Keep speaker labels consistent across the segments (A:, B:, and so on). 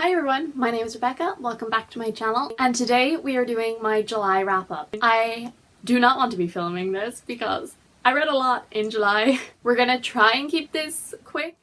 A: Hi everyone, my name is Rebecca, welcome back to my channel, and today we are doing my July wrap-up. I do not want to be filming this because I read a lot in July. We're gonna try and keep this quick.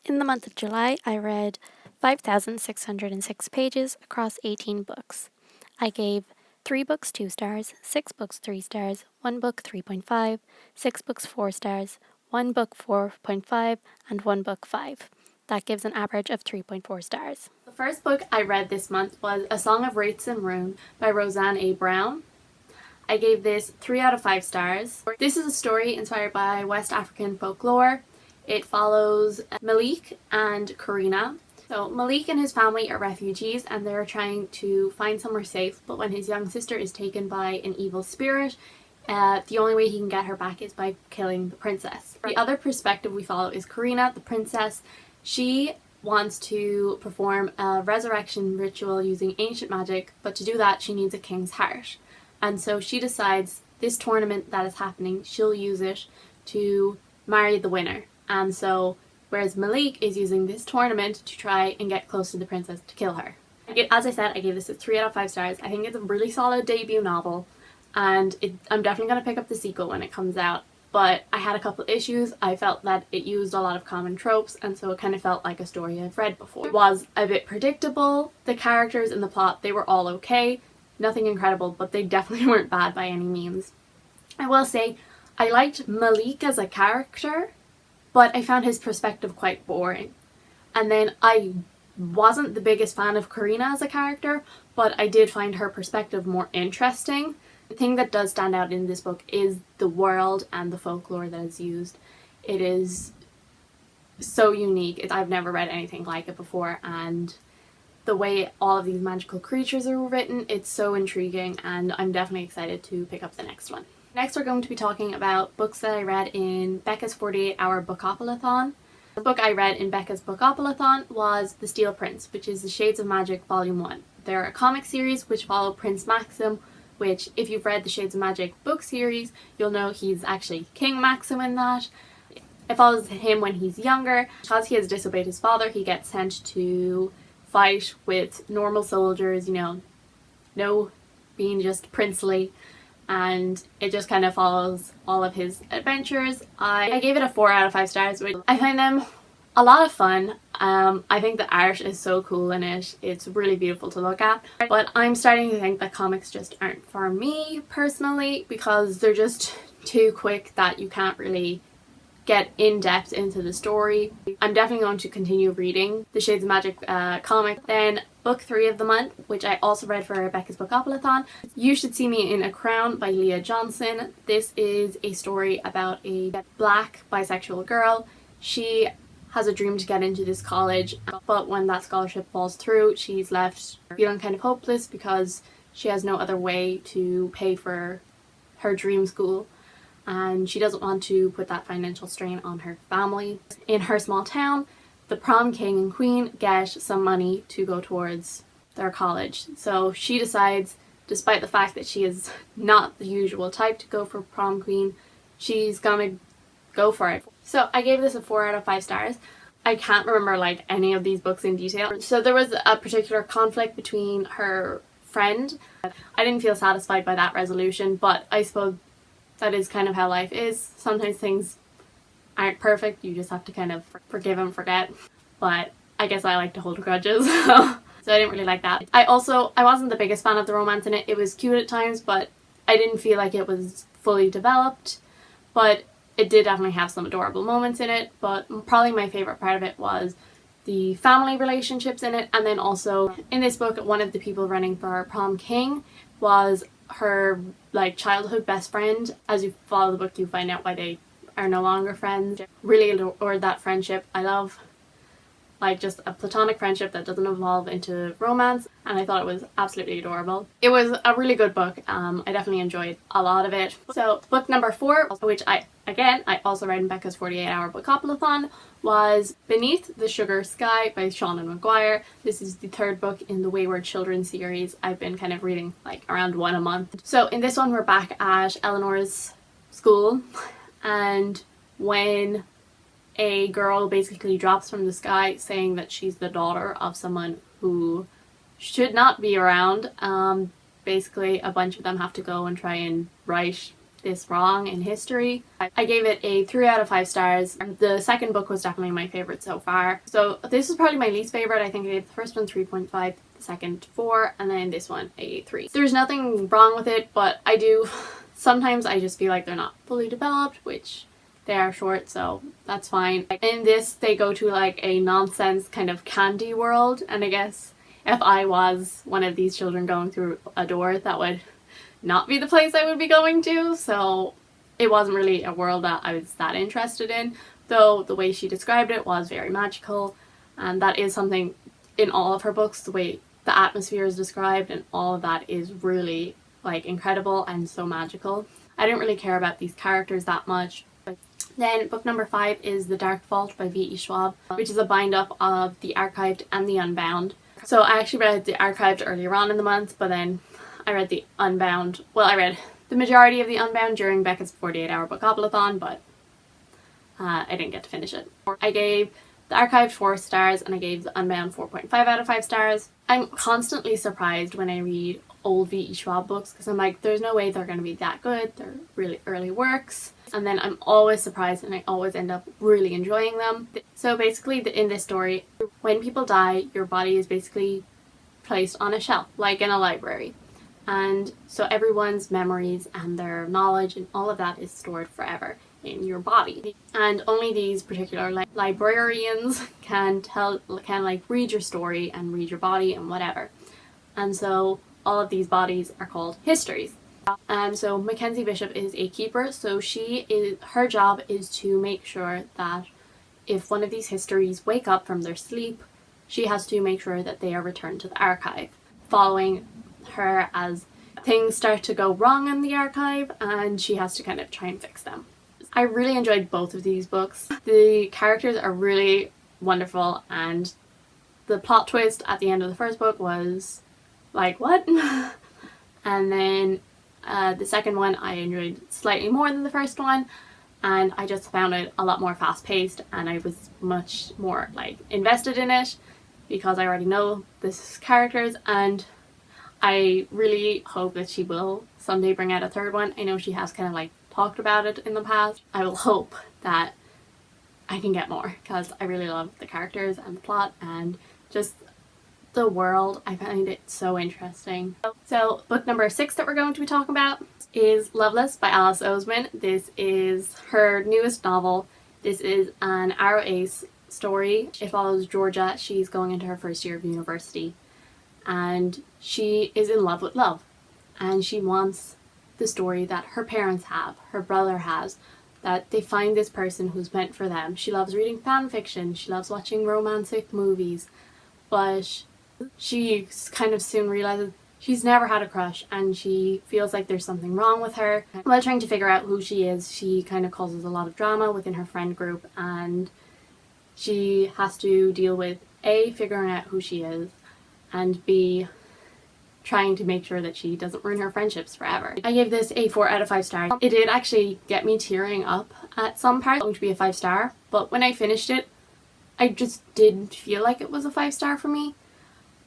B: In the month of July, I read 5,606 pages across 18 books. I gave 3 books 2 stars, 6 books 3 stars, 1 book 3.5, 6 books 4 stars, 1 book 4.5, and 1 book 5. That gives an average of 3.4 stars.
A: The first book I read this month was A Song of Wraiths and Ruin by Roseanne A. Brown. I gave this 3 out of 5 stars. This is a story inspired by West African folklore. It follows Malik and Karina. So Malik and his family are refugees and they're trying to find somewhere safe, but when his young sister is taken by an evil spirit, the only way he can get her back is by killing the princess. The other perspective we follow is Karina, the princess. She wants to perform a resurrection ritual using ancient magic, but to do that she needs a king's heart. And so she decides this tournament that is happening, she'll use it to marry the winner. And so, whereas Malik is using this tournament to try and get close to the princess to kill her. As I said, I gave this a 3 out of 5 stars. I think it's a really solid debut novel, and I'm definitely going to pick up the sequel when it comes out. But I had a couple issues. I felt that it used a lot of common tropes, and so it kind of felt like a story I've read before. It was a bit predictable. The characters and the plot, they were all okay. Nothing incredible, but they definitely weren't bad by any means. I will say, I liked Malik as a character, but I found his perspective quite boring. And then I wasn't the biggest fan of Karina as a character, but I did find her perspective more interesting. The thing that does stand out in this book is the world and the folklore that is used. It is so unique. I've never read anything like it before, and the way all of these magical creatures are written, it's so intriguing, and I'm definitely excited to pick up the next one. Next we're going to be talking about books that I read in Becca's 48-hour Bookopalathon. The book I read in Becca's Bookopalathon was The Steel Prince, which is the Shades of Magic Volume 1. They're a comic series which follow Prince Maxim, which if you've read the Shades of Magic book series, you'll know he's actually King Maxim in that. It follows him when he's younger. Because he has disobeyed his father, he gets sent to fight with normal soldiers, no being just princely. And it just kind of follows all of his adventures. I gave it a 4 out of 5 stars, which I find them a lot of fun. I think the art is so cool in it. It's really beautiful to look at. But I'm starting to think that comics just aren't for me personally, because they're just too quick that you can't really get in depth into the story. I'm definitely going to continue reading the Shades of Magic comic. Then book 3 of the month, which I also read for Rebecca's Bookopalathon, You Should See Me in a Crown by Leah Johnson. This is a story about a black bisexual girl. She has a dream to get into this college, but when that scholarship falls through, she's left feeling kind of hopeless because she has no other way to pay for her dream school, and she doesn't want to put that financial strain on her family. In her small town, the prom king and queen get some money to go towards their college, so she decides, despite the fact that she is not the usual type to go for prom queen, she's gonna go for it. So I gave this a 4 out of 5 stars. I can't remember any of these books in detail. So there was a particular conflict between her friend. I didn't feel satisfied by that resolution, but I suppose that is kind of how life is. Sometimes things aren't perfect, you just have to kind of forgive and forget. But I guess I like to hold grudges, so I didn't really like that. I wasn't the biggest fan of the romance in it. It was cute at times, but I didn't feel like it was fully developed. But it did definitely have some adorable moments in it, but probably my favourite part of it was the family relationships in it. And then also in this book, one of the people running for prom king was her childhood best friend. As you follow the book, you find out why they are no longer friends. Really adored that friendship. I love just a platonic friendship that doesn't evolve into romance, and I thought it was absolutely adorable. It was a really good book. I definitely enjoyed a lot of it. So book number 4, which I also read in Becca's 48-hour Bookopalathon, was Beneath the Sugar Sky by Seanan McGuire. This is the 3rd book in the Wayward Children series. I've been kind of reading around 1 a month. So in this one we're back at Eleanor's school, and when a girl basically drops from the sky saying that she's the daughter of someone who should not be around. Basically, a bunch of them have to go and try and right this wrong in history. I gave it a 3 out of 5 stars. The second book was definitely my favorite so far. So this is probably my least favorite. I think I gave the first one 3.5, the second 4, and then this one a 3. There's nothing wrong with it, but sometimes I just feel like they're not fully developed, which they are short, so that's fine. In this, they go to like a nonsense kind of candy world, and I guess if I was one of these children going through a door, that would not be the place I would be going to, so it wasn't really a world that I was that interested in, though the way she described it was very magical, and that is something in all of her books. The way the atmosphere is described and all of that is really like incredible and so magical. I didn't really care about these characters that much. Then book number 5 is The Dark Vault by V.E. Schwab, which is a bind up of the Archived and the Unbound. So I actually read the Archived earlier on in the month, but then I read the Unbound. Well, I read the majority of the Unbound during Becca's 48-hour bookathon, but I didn't get to finish it. I gave the Archived 4 stars and I gave the Unbound 4.5 out of 5 stars. I'm constantly surprised when I read old V.E. Schwab books because I'm like, there's no way they're going to be that good. They're really early works. And then I'm always surprised and I always end up really enjoying them. So basically in this story, when people die, your body is basically placed on a shelf, like in a library. And so everyone's memories and their knowledge and all of that is stored forever in your body. And only these particular librarians can read your story and read your body and whatever. And so all of these bodies are called histories. And so Mackenzie Bishop is a keeper, so her job is to make sure that if one of these histories wake up from their sleep, she has to make sure that they are returned to the archive, following her as things start to go wrong in the archive and she has to kind of try and fix them. I really enjoyed both of these books. The characters are really wonderful and the plot twist at the end of the first book was like, what? And then the second one I enjoyed slightly more than the first one, and I just found it a lot more fast paced and I was much more like invested in it because I already know this characters, and I really hope that she will someday bring out a third one. I know she has kind of like talked about it in the past. I will hope that I can get more because I really love the characters and the plot and just the world. I find it so interesting. So book number 6 that we're going to be talking about is Loveless by Alice Oseman. This is her newest novel. This is an Arrow Ace story. It follows Georgia. She's going into her first year of university and she is in love with love and she wants the story that her parents have, her brother has, that they find this person who's meant for them. She loves reading fan fiction, she loves watching romantic movies, but she kind of soon realizes she's never had a crush and she feels like there's something wrong with her. While trying to figure out who she is, she kind of causes a lot of drama within her friend group and she has to deal with A, figuring out who she is, and B, trying to make sure that she doesn't ruin her friendships forever. I gave this a 4 out of 5 stars. It did actually get me tearing up at some parts. It was going to be a 5 star, but when I finished it, I just didn't feel like it was a 5 star for me,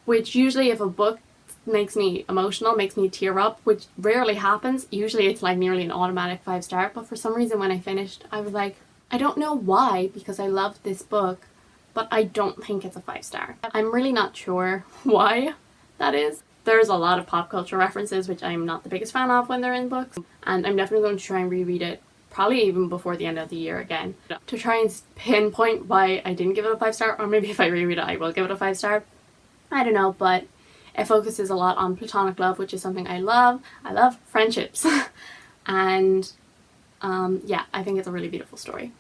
A: which usually if a book makes me emotional, makes me tear up, which rarely happens, usually it's like nearly an automatic 5 star, but for some reason when I finished, I was like, I don't know why, because I loved this book, but I don't think it's a 5 star. I'm really not sure why that is. There's a lot of pop culture references, which I'm not the biggest fan of when they're in books, and I'm definitely going to try and reread it, probably even before the end of the year again, to try and pinpoint why I didn't give it a 5 star, or maybe if I reread it I will give it a 5 star. I don't know, but it focuses a lot on platonic love, which is something I love. I love friendships. And yeah, I think it's a really beautiful story.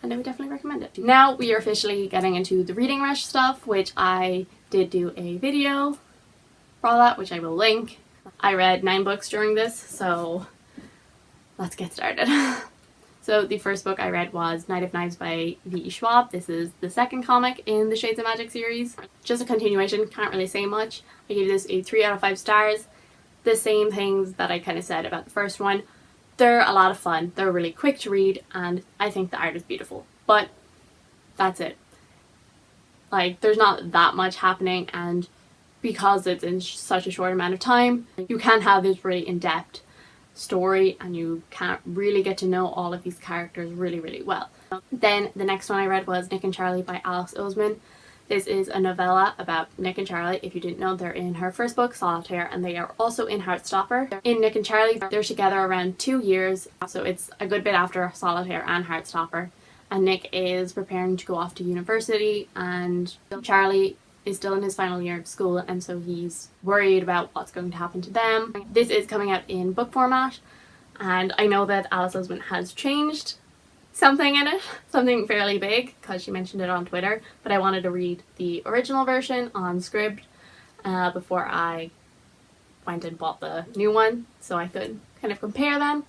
A: And I would definitely recommend it. Now we are officially getting into the reading rush stuff, which I did do a video for all that, which I will link. I read 9 books during this, so let's get started. So the first book I read was Night of Knives by V.E. Schwab. This is the second comic in the Shades of Magic series. Just a continuation, can't really say much. I gave this a 3 out of 5 stars. The same things that I kind of said about the first one. They're a lot of fun, they're really quick to read, and I think the art is beautiful. But that's it. Like, there's not that much happening, and because it's in such a short amount of time, you can have this really in-depth story and you can't really get to know all of these characters really, really well. Then the next one I read was Nick and Charlie by Alice Oseman. This is a novella about Nick and Charlie. If you didn't know, they're in her first book, Solitaire, and they are also in Heartstopper. In Nick and Charlie, they're together around 2 years, so it's a good bit after Solitaire and Heartstopper. And Nick is preparing to go off to university, and Charlie is still in his final year of school, and so he's worried about what's going to happen to them. This is coming out in book format, and I know that Alice Oseman has changed something in it, something fairly big, because she mentioned it on Twitter, but I wanted to read the original version on SCRIBD before I went and bought the new one, so I could kind of compare them.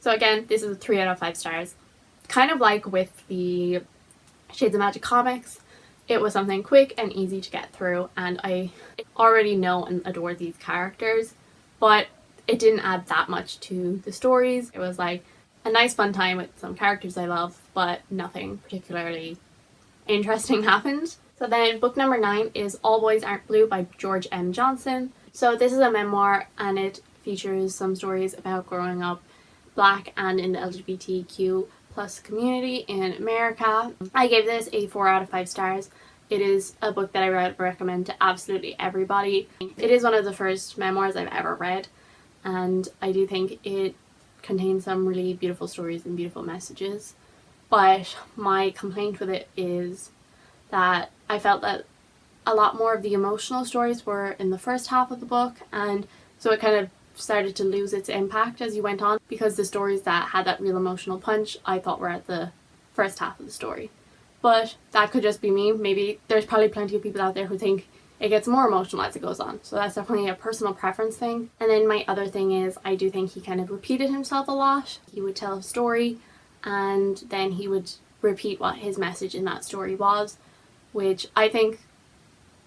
A: So again, this is a 3 out of 5 stars. Kind of like with the Shades of Magic comics, it was something quick and easy to get through, and I already know and adore these characters, but it didn't add that much to the stories. It was like a nice fun time with some characters I love, but nothing particularly interesting happened. So then book number 9 is All Boys Aren't Blue by George M. Johnson. So this is a memoir, and it features some stories about growing up Black and in the LGBTQ plus community in America. I gave this a 4 out of 5 stars. It is a book that I would recommend to absolutely everybody. It is one of the first memoirs I've ever read, and I do think it contains some really beautiful stories and beautiful messages. But my complaint with it is that I felt that a lot more of the emotional stories were in the first half of the book, and so it kind of started to lose its impact as you went on, because the stories that had that real emotional punch I thought were at the first half of the story. But that could just be me. Maybe there's probably plenty of people out there who think it gets more emotional as it goes on, so that's definitely a personal preference thing. And then my other thing is, I do think he kind of repeated himself a lot. He would tell a story and then he would repeat what his message in that story was, which I think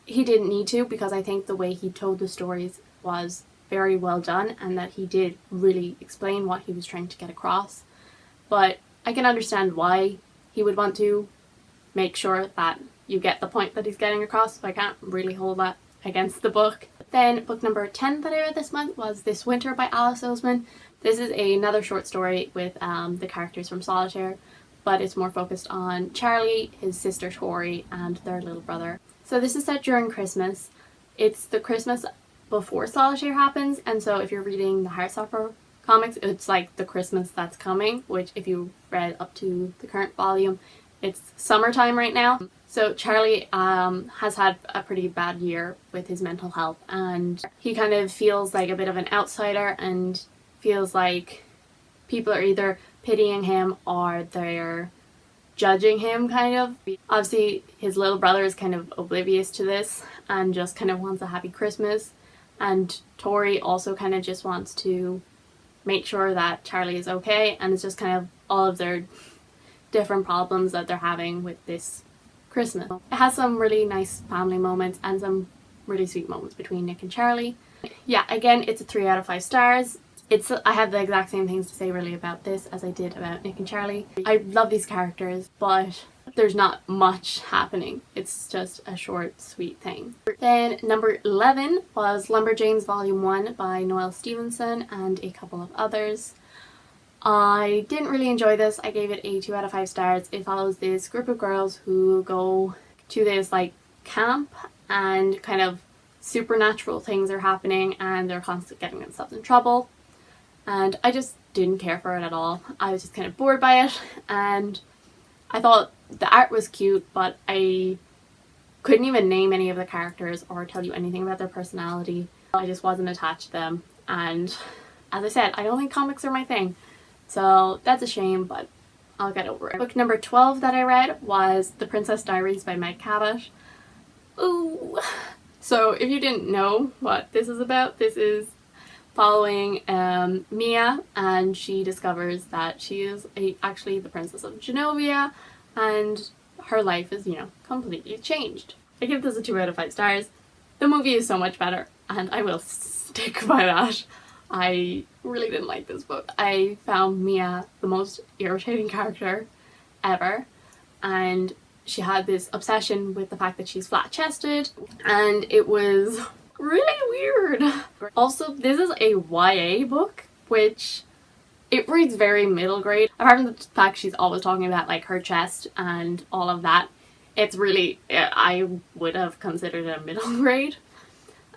A: he didn't need to, because I think the way he told the stories was very well done, and that he did really explain what he was trying to get across. But I can understand why he would want to make sure that you get the point that he's getting across, so I can't really hold that against the book. Then book number 10 that I read this month was This Winter by Alice Oseman. This is another short story with the characters from Solitaire, but it's more focused on Charlie, his sister Tori, and their little brother. So this is set during Christmas. It's the Christmas before Solitaire happens, and so if you're reading the Heartstopper comics, it's like the Christmas that's coming, which if you read up to the current volume, it's summertime right now. So Charlie has had a pretty bad year with his mental health, and he kind of feels like a bit of an outsider and feels like people are either pitying him or they're judging him, kind of. Obviously his little brother is kind of oblivious to this and just kind of wants a happy Christmas, and Tori also kind of just wants to make sure that Charlie is okay, and it's just kind of all of their different problems that they're having with this Christmas. It has some really nice family moments and some really sweet moments between Nick and Charlie. Yeah, again, it's a 3 out of 5 stars. I have the exact same things to say really about this as I did about Nick and Charlie. I love these characters, but there's not much happening. It's just a short, sweet thing. Then number 11 was Lumberjanes Volume 1 by Noelle Stevenson and a couple of others. I didn't really enjoy this. I gave it a 2 out of 5 stars. It follows this group of girls who go to this like camp, and kind of supernatural things are happening and they're constantly getting themselves in trouble. And I just didn't care for it at all. I was just kind of bored by it, and I thought the art was cute, but I couldn't even name any of the characters or tell you anything about their personality. I just wasn't attached to them, and as I said, I don't think comics are my thing. So that's a shame, but I'll get over it. Book number 12 that I read was The Princess Diaries by Meg Cabot. Ooh. So if you didn't know what this is about, this is following Mia, and she discovers that she is actually the Princess of Genovia, and her life is, completely changed. I give this a 2 out of 5 stars. The movie is so much better, and I will stick by that. I really didn't like this book. I found Mia the most irritating character ever, and she had this obsession with the fact that she's flat-chested, and it was really weird. Also, this is a YA book, which it reads very middle grade. Apart from the fact she's always talking about like her chest and all of that, it's really, I would have considered it a middle grade.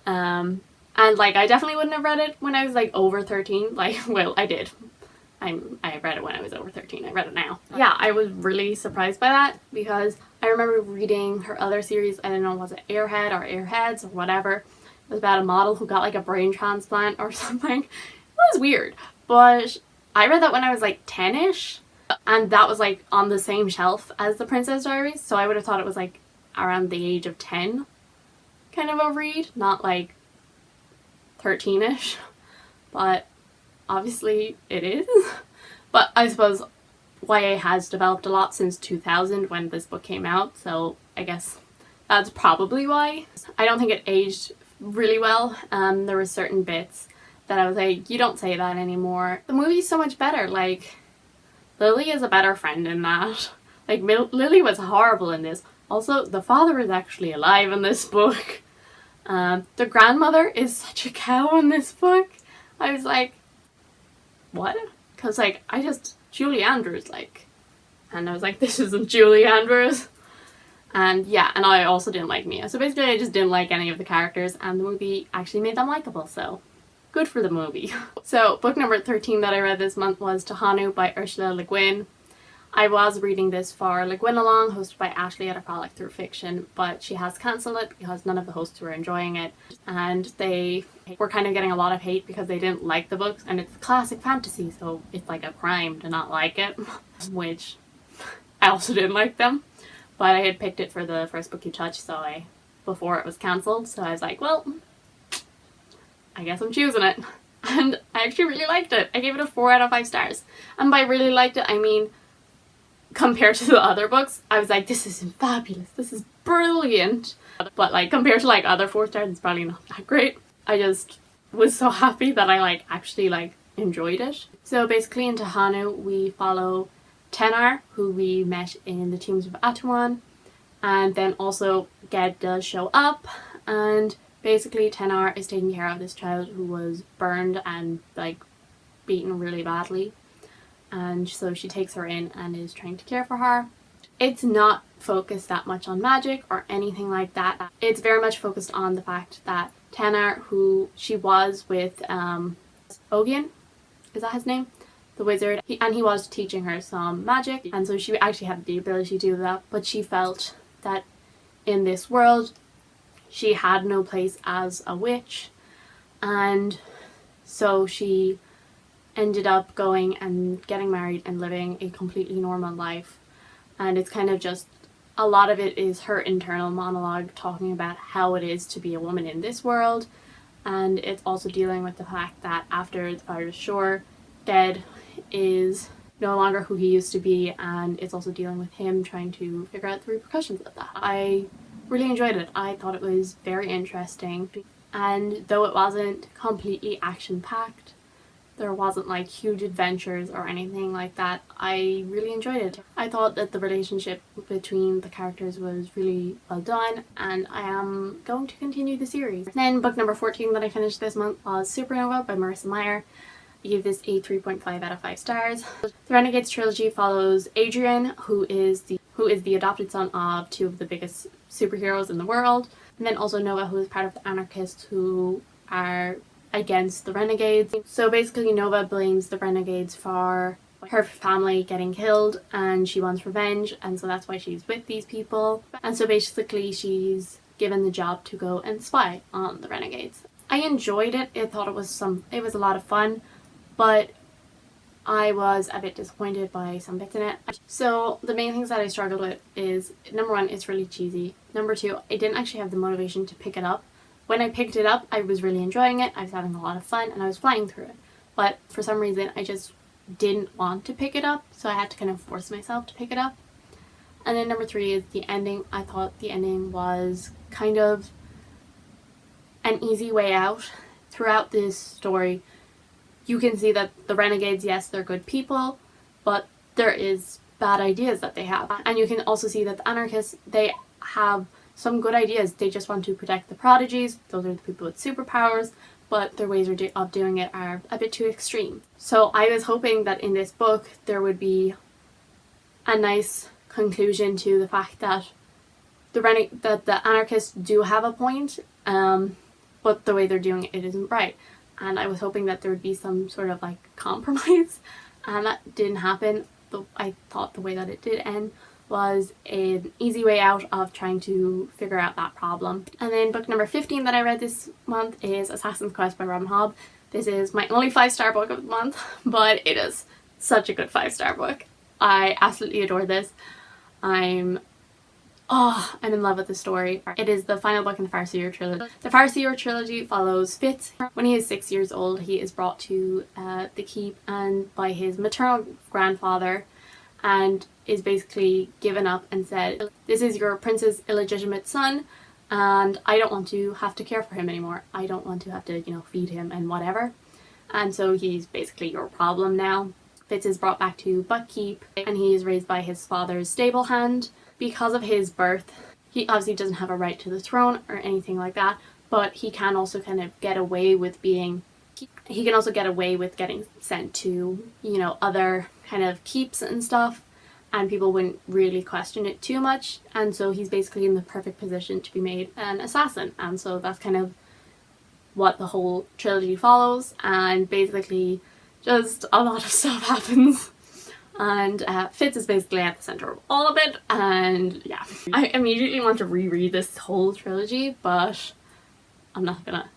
A: And like I definitely wouldn't have read it when I was like over 13. Like, well, I did. I read it when I was over 13. I read it now. Yeah, I was really surprised by that because I remember reading her other series. I don't know, was it Airhead or Airheads or whatever. It was about a model who got like a brain transplant or something. It was weird, but I read that when I was like 10ish, and that was like on the same shelf as the Princess Diaries, so I would have thought it was like around the age of 10 kind of a read, not like 13ish, but obviously it is. But I suppose YA has developed a lot since 2000 when this book came out, so I guess that's probably why. I don't think it aged really well. There were certain bits that I was like, you don't say that anymore. The movie's so much better. Like, Lily is a better friend in that. Like, Lily was horrible in this. Also, the father is actually alive in this book. The grandmother is such a cow in this book. I was like, what? Because, like, Julie Andrews, like, and I was like, this isn't Julie Andrews. And yeah, and I also didn't like Mia. So basically I just didn't like any of the characters, and the movie actually made them likable, so good for the movie. So book number 13 that I read this month was Tahanu by Ursula Le Guin. I was reading this for Le Guin Along, hosted by Ashley at Acrylic Through Fiction, but she has cancelled it because none of the hosts were enjoying it, and they were kind of getting a lot of hate because they didn't like the books, and it's classic fantasy, so it's like a crime to not like it, which I also didn't like them. But I had picked it for the first book you touch, so before it was cancelled, so I was like, well, I guess I'm choosing it. And I actually really liked it. I gave it a 4 out of 5 stars. And by really liked it, I mean, compared to the other books, I was like, this is fabulous, this is brilliant. But like, compared to like other 4 stars, it's probably not that great. I just was so happy that I like actually like enjoyed it. So basically in Tahanu, we follow Tenar, who we met in the Tombs of Atuan, and then also Ged does show up, and basically Tenar is taking care of this child who was burned and like beaten really badly, and so she takes her in and is trying to care for her. It's not focused that much on magic or anything like that. It's very much focused on the fact that Tenar, who she was with Ogian, is that his name? The wizard, he was teaching her some magic, and so she actually had the ability to do that, but she felt that in this world she had no place as a witch, and so she ended up going and getting married and living a completely normal life. And it's kind of just, a lot of it is her internal monologue talking about how it is to be a woman in this world, and it's also dealing with the fact that after the Fire Shore, Ged is no longer who he used to be, and it's also dealing with him trying to figure out the repercussions of that. I really enjoyed it. I thought it was very interesting, and though it wasn't completely action-packed, there wasn't like huge adventures or anything like that, I really enjoyed it. I thought that the relationship between the characters was really well done, and I am going to continue the series. Then book number 14 that I finished this month was Supernova by Marissa Meyer. I gave this a 3.5 out of 5 stars. The Renegades trilogy follows Adrian, who is the adopted son of 2 of the biggest superheroes in the world, and then also Nova, who is part of the anarchists who are against the Renegades. So basically Nova blames the Renegades for her family getting killed, and she wants revenge, and so that's why she's with these people. And so basically she's given the job to go and spy on the Renegades. I enjoyed it. I thought it was a lot of fun, but I was a bit disappointed by some bits in it. So the main things that I struggled with is, number 1, it's really cheesy. Number 2, I didn't actually have the motivation to pick it up. When I picked it up, I was really enjoying it, I was having a lot of fun, and I was flying through it. But for some reason, I just didn't want to pick it up, so I had to kind of force myself to pick it up. And then number 3 is the ending. I thought the ending was kind of an easy way out. Throughout this story, you can see that the Renegades, yes, they're good people, but there is bad ideas that they have. And you can also see that the anarchists, they have some good ideas. They just want to protect the prodigies. Those are the people with superpowers, but their ways of doing it are a bit too extreme. So I was hoping that in this book there would be a nice conclusion to the fact that the anarchists do have a point, but the way they're doing it isn't right. And I was hoping that there would be some sort of like compromise, and that didn't happen. I thought the way that it did end was an easy way out of trying to figure out that problem. And then book number 15 that I read this month is Assassin's Quest by Robin Hobb. This is my only 5-star book of the month, but it is such a good 5-star book. I absolutely adore this. I'm in love with the story. It is the final book in the Farseer trilogy. The Farseer trilogy follows Fitz. When he is 6 years old, he is brought to the keep and by his maternal grandfather, and is basically given up and said, "This is your prince's illegitimate son, and I don't want to have to care for him anymore. I don't want to have to, feed him and whatever. And so he's basically your problem now." Fitz is brought back to Buckkeep, and he is raised by his father's stable hand. Because of his birth, he obviously doesn't have a right to the throne or anything like that, but he can also kind of get away with getting sent to, other kind of keeps and stuff, and people wouldn't really question it too much, and so he's basically in the perfect position to be made an assassin. And so that's kind of what the whole trilogy follows, and basically just a lot of stuff happens. And Fitz is basically at the center of all of it, and yeah. I immediately want to reread this whole trilogy, but I'm not gonna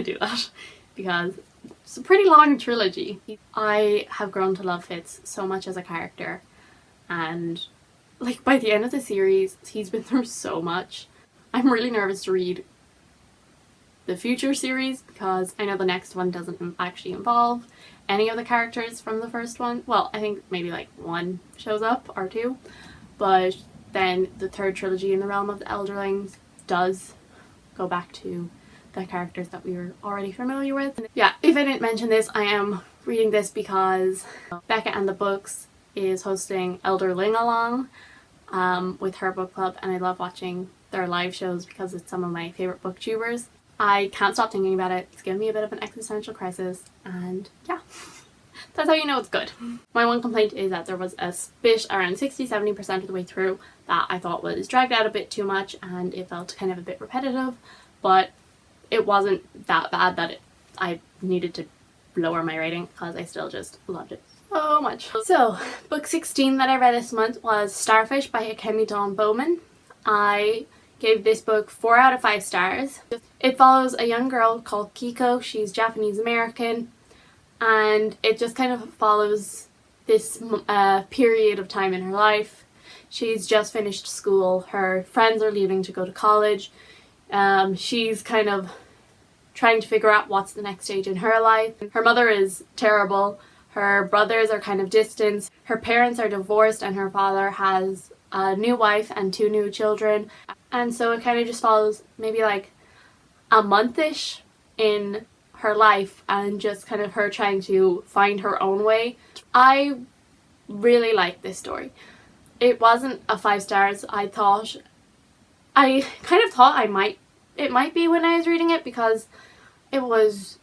A: do that because it's a pretty long trilogy. I have grown to love Fitz so much as a character, and like by the end of the series, he's been through so much. I'm really nervous to read the future series because I know the next one doesn't actually involve any of the characters from the first one. Well, I think maybe like one shows up or two, but then the third trilogy in the realm of the Elderlings does go back to the characters that we were already familiar with. Yeah, if I didn't mention this, I am reading this because Becca and the Books is hosting Elderling Along with her book club, and I love watching their live shows because it's some of my favourite booktubers. I can't stop thinking about it. It's given me a bit of an existential crisis, and yeah, that's how you know it's good. My one complaint is that there was a bit around 60-70% of the way through that I thought was dragged out a bit too much, and it felt kind of a bit repetitive, but it wasn't that bad that I needed to lower my rating because I still just loved it so much. So, book 16 that I read this month was Starfish by Akemi Dawn Bowman. I gave this book 4 out of 5 stars. It follows a young girl called Kiko. She's Japanese American, and it just kind of follows this period of time in her life. She's just finished school. Her friends are leaving to go to college. She's kind of trying to figure out what's the next stage in her life. Her mother is terrible. Her brothers are kind of distant. Her parents are divorced, and her father has a new wife and 2 new children. And so it kind of just follows maybe like a month-ish in her life, and just kind of her trying to find her own way. I really liked this story. It wasn't a 5 stars. I kind of thought it might be when I was reading it, because it was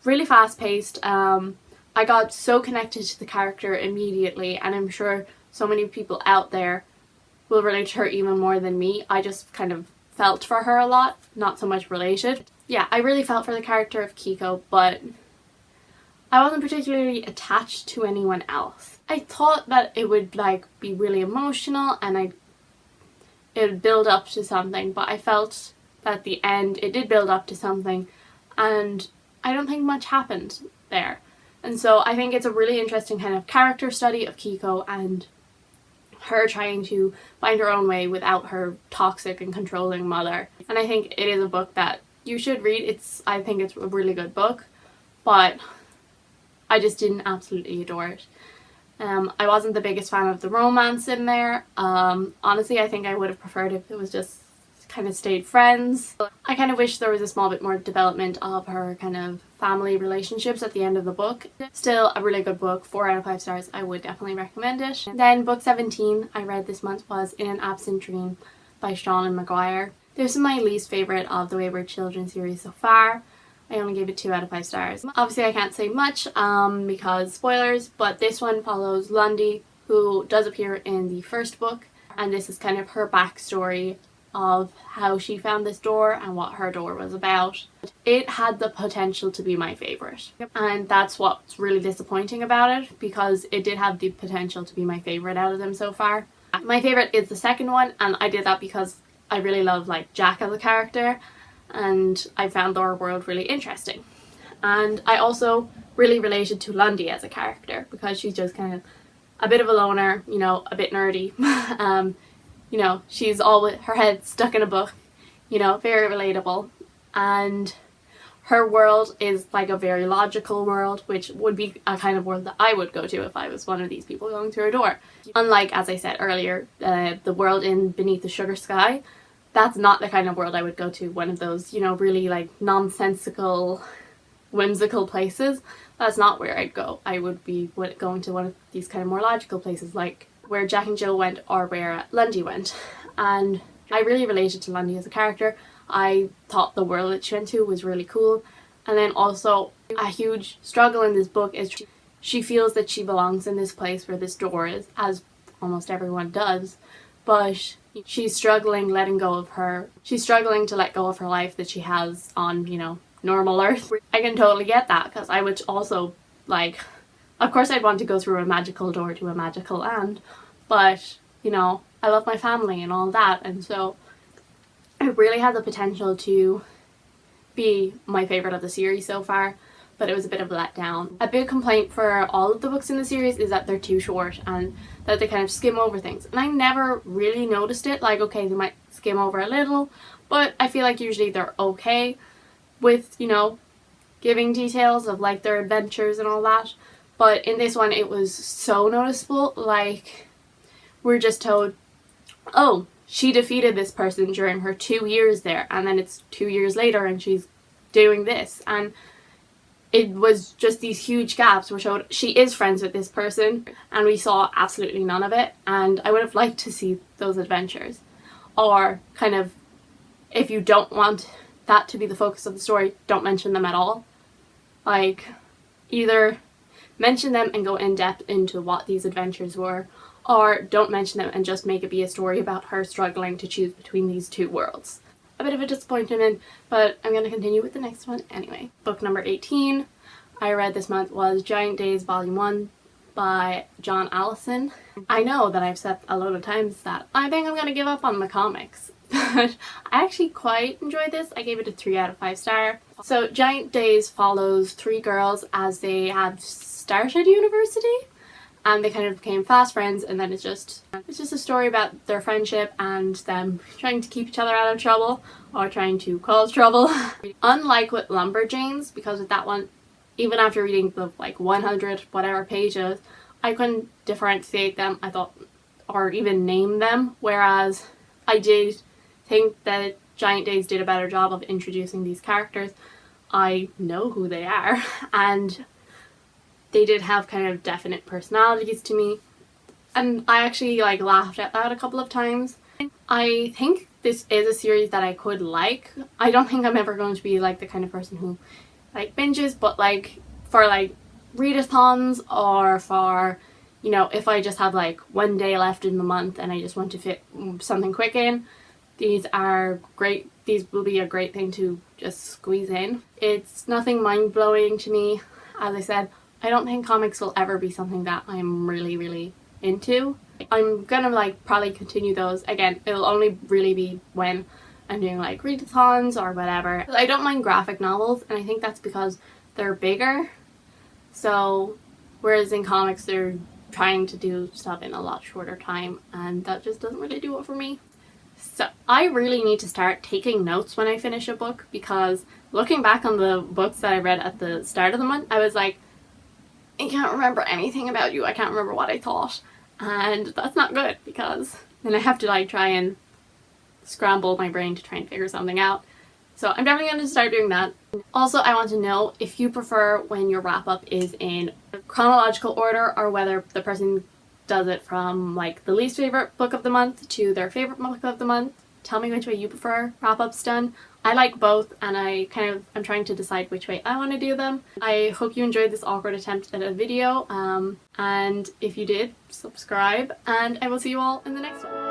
A: really fast paced. I got so connected to the character immediately, and I'm sure so many people out there will relate to her even more than me. I just kind of felt for her a lot, not so much related. Yeah, I really felt for the character of Kiko, but I wasn't particularly attached to anyone else. I thought that it would be really emotional, and it would build up to something, but I felt that at the end it did build up to something, and I don't think much happened there. And so I think it's a really interesting kind of character study of Kiko and her trying to find her own way without her toxic and controlling mother. And I think it is a book that you should read. I think it's a really good book, but I just didn't absolutely adore it. I wasn't the biggest fan of the romance in there. Honestly, I think I would have preferred if it was just kind of stayed friends. I kind of wish there was a small bit more development of her kind of family relationships at the end of the book. Still a really good book, 4 out of 5 stars. I would definitely recommend it. Then book 17 I read this month was In an Absent Dream by Sean and Maguire. This is my least favourite of the Wayward Children series so far. I only gave it 2 out of 5 stars. Obviously I can't say much because spoilers, but this one follows Lundy, who does appear in the first book, and this is kind of her backstory of how she found this door and what her door was about. It had the potential to be my favourite, and that's what's really disappointing about it, because it did have the potential to be my favourite out of them so far. My favourite is the second one, and I did that because I really love like Jack as a character, and I found their world really interesting. And I also really related to Lundy as a character because she's just kind of a bit of a loner, you know, a bit nerdy. You know, she's all with her head stuck in a book, you know, very relatable. And her world is like a very logical world, which would be a kind of world that I would go to if I was one of these people going through a door. Unlike, as I said earlier, the world in Beneath the Sugar Sky, that's not the kind of world I would go to. One of those, you know, really like nonsensical, whimsical places. That's not where I'd go. I would be going to one of these kind of more logical places, like where Jack and Jill went or where Lundy went. And I really related to Lundy as a character. I thought the world that she went to was really cool. And then also a huge struggle in this book is she feels that she belongs in this place where this door is, as almost everyone does, but she's struggling letting go of her. She's struggling to let go of her life that she has on, you know, normal Earth. I can totally get that, because I would also, like, of course I'd want to go through a magical door to a magical land, but, you know, I love my family and all that, and so it really had the potential to be my favourite of the series so far, but it was a bit of a letdown. A big complaint for all of the books in the series is that they're too short and that they kind of skim over things, and I never really noticed it. Like, okay, they might skim over a little, but I feel like usually they're okay with, you know, giving details of like their adventures and all that. But in this one it was so noticeable. Like, we're just told, oh, she defeated this person during her 2 years there, and then it's 2 years later and she's doing this, and it was just these huge gaps. We're showed she is friends with this person and we saw absolutely none of it, and I would have liked to see those adventures. Or kind of, if you don't want that to be the focus of the story, don't mention them at all. Like, either mention them and go in depth into what these adventures were, or don't mention them and just make it be a story about her struggling to choose between these two worlds. A bit of a disappointment, but I'm going to continue with the next one anyway. Book number 18 I read this month was Giant Days Volume 1 by John Allison. I know that I've said a load of times that I think I'm going to give up on the comics, but I actually quite enjoyed this. I gave it a 3 out of 5 stars. So Giant Days follows 3 girls as they have started university, and they kind of became fast friends, and then it's just a story about their friendship and them trying to keep each other out of trouble or trying to cause trouble. Unlike with Lumberjanes, because with that one, even after reading the like 100 whatever pages, I couldn't differentiate them, I thought, or even name them, whereas I did think that Giant Days did a better job of introducing these characters. I know who they are, and they did have kind of definite personalities to me, and I actually like laughed at that a couple of times. I think this is a series that I could like. I don't think I'm ever going to be like the kind of person who like binges, but like for like readathons, or for, you know, if I just have like one day left in the month and I just want to fit something quick in, these are great. These will be a great thing to just squeeze in. It's nothing mind-blowing to me. As I said, I don't think comics will ever be something that I'm really into. I'm gonna like probably continue those. Again, it'll only really be when I'm doing like readathons or whatever. I don't mind graphic novels, and I think that's because they're bigger. So whereas in comics they're trying to do stuff in a lot shorter time, and that just doesn't really do it for me. So I really need to start taking notes when I finish a book, because looking back on the books that I read at the start of the month, I was like, I can't remember anything about you. I can't remember what I thought. And that's not good, because then I have to like try and scramble my brain to try and figure something out. So I'm definitely going to start doing that. Also, I want to know if you prefer when your wrap up is in chronological order or whether the person does it from like the least favorite book of the month to their favorite book of the month. Tell me which way you prefer wrap ups done. I like both, and I'm trying to decide which way I want to do them. I hope you enjoyed this awkward attempt at a video, and if you did, subscribe, and I will see you all in the next one.